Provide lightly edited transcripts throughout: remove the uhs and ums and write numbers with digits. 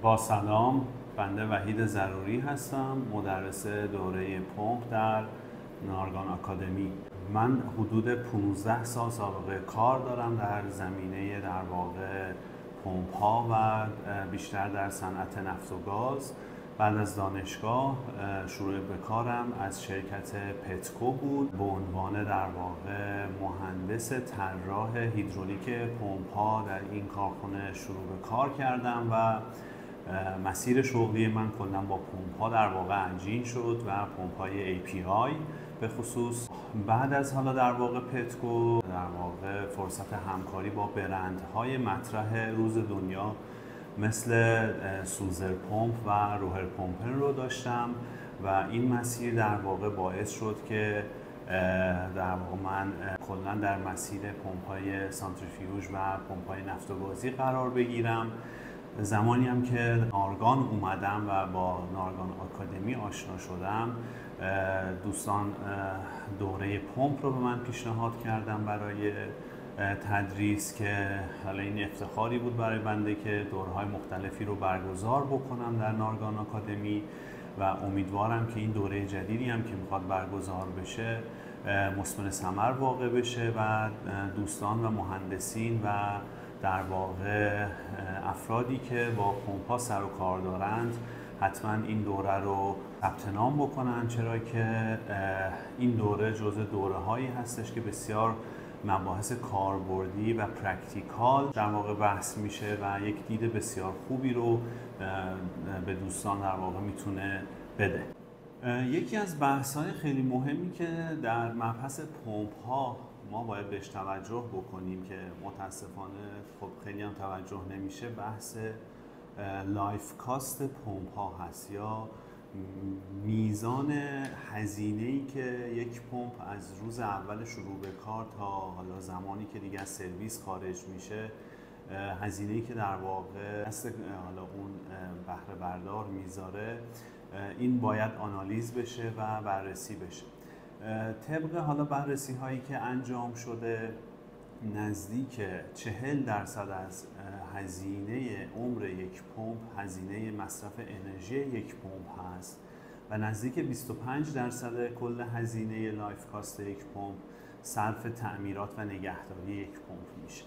با سلام، بنده وحید ضروری هستم، مدرس دوره پمپ در نارگان آکادمی. من حدود 15 سال سابقه کار دارم در زمینه در واقع پمپ ها و بیشتر در صنعت نفت و گاز. بعد از دانشگاه شروع به کارم از شرکت پتکو بود به عنوان در واقع مهندس طراح هیدرولیک پمپ ها. در این کارخانه شروع به کار کردم و مسیر شغلی من کلا با پمپ ها در واقع انجین شد و پمپ های API به خصوص. بعد از حالا در واقع پتکو در واقع فرصت همکاری با برندهای مطرح روز دنیا مثل سوزر پمپ و روهر پمپن رو داشتم و این مسیر در واقع باعث شد که در واقع من کلا در مسیر پمپ های سانتریفیوژ و پمپ های نفت و گازی قرار بگیرم. زمانی هم که نارگان اومدم و با نارگان آکادمی آشنا شدم، دوستان دوره پمپ رو به من پیشنهاد کردم برای تدریس که حالا این افتخاری بود برای بنده که دورهای مختلفی رو برگزار بکنم در نارگان آکادمی و امیدوارم که این دوره جدیدی هم که میخواد برگزار بشه مثمر ثمر واقع بشه و دوستان و مهندسین و در واقع افرادی که با پمپ ها سر و کار دارند حتما این دوره رو ثبت نام بکنن، چرا که این دوره جزء دوره هایی هستش که بسیار مباحث کاربردی و پرکتیکال در واقع بحث میشه و یک دید بسیار خوبی رو به دوستان در واقع میتونه بده. یکی از بحث‌های خیلی مهمی که در مبحث پمپ ها ما باید بهش توجه بکنیم که متاسفانه خب خیلی هم توجه نمیشه، بحث لایف کاست پمپ ها هست یا میزان هزینه‌ای که یک پمپ از روز اول شروع به کار تا حالا زمانی که دیگه از سرویس خارج میشه، هزینه‌ای که در واقع دست حالا اون بهره بردار میذاره، این باید آنالیز بشه و بررسی بشه. طبق حالا بررسی هایی که انجام شده نزدیک 40% از هزینه عمر یک پمپ هزینه مصرف انرژی یک پمپ هست و نزدیک 25% کل هزینه لایف کاست یک پمپ صرف تعمیرات و نگهداری یک پمپ میشه.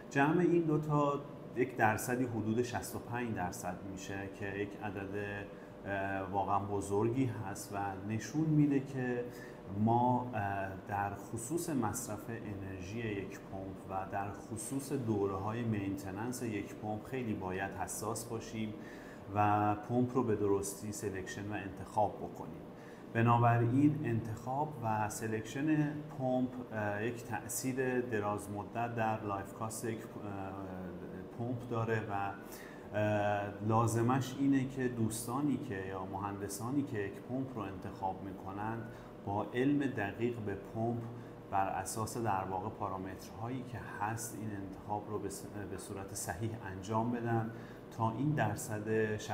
جمع این دوتا یک درصدی حدود 65% میشه که یک عدد واقعا بزرگی هست و نشون میده که ما در خصوص مصرف انرژی یک پمپ و در خصوص دوره‌های مینتیننس یک پمپ خیلی باید حساس باشیم و پمپ رو به درستی سلکشن و انتخاب بکنیم. بنابراین انتخاب و سلکشن پمپ یک تأثیر دراز مدت در لایف کاست یک پمپ داره و لازمش اینه که دوستانی که یا مهندسانی که یک پمپ رو انتخاب میکنند با علم دقیق به پمپ بر اساس در واقع پارامترهایی که هست این انتخاب رو به صورت صحیح انجام بدن تا این درصد 65%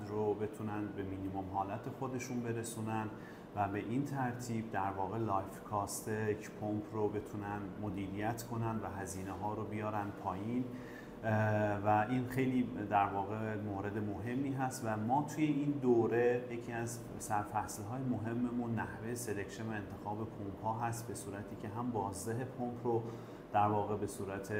رو بتونن به مینیمم حالت خودشون برسونن و به این ترتیب در واقع لایف کاست یک پمپ رو بتونن مدیریت کنن و هزینه ها رو بیارن پایین و این خیلی در واقع مورد مهمی هست و ما توی این دوره یکی از سرفصل‌های مهممون نحوه سلکشن و انتخاب پمپ ها هست، به صورتی که هم بازده پمپ رو در واقع به صورت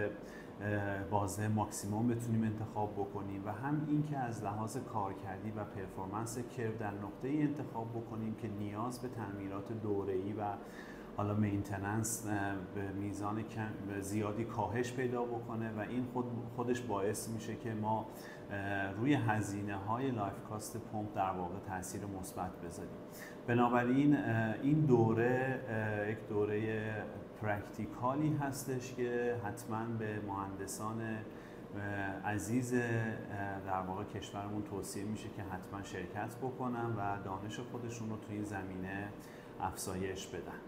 بازده ماکسیموم بتونیم انتخاب بکنیم و هم این که از لحاظ کارکردی و پرفورمنس کرو در نقطه انتخاب بکنیم که نیاز به تعمیرات دوره‌ای و حالا مینتیننس به میزان زیادی کاهش پیدا بکنه و این خودش باعث میشه که ما روی هزینه های لایف کاست پمپ در واقع تاثیر مثبت بذاریم. بنابراین این دوره یک دوره پرکتیکالی هستش که حتما به مهندسان عزیز در واقع کشورمون توصیه میشه که حتما شرکت بکنن و دانش خودشون رو توی این زمینه افزایش بدن.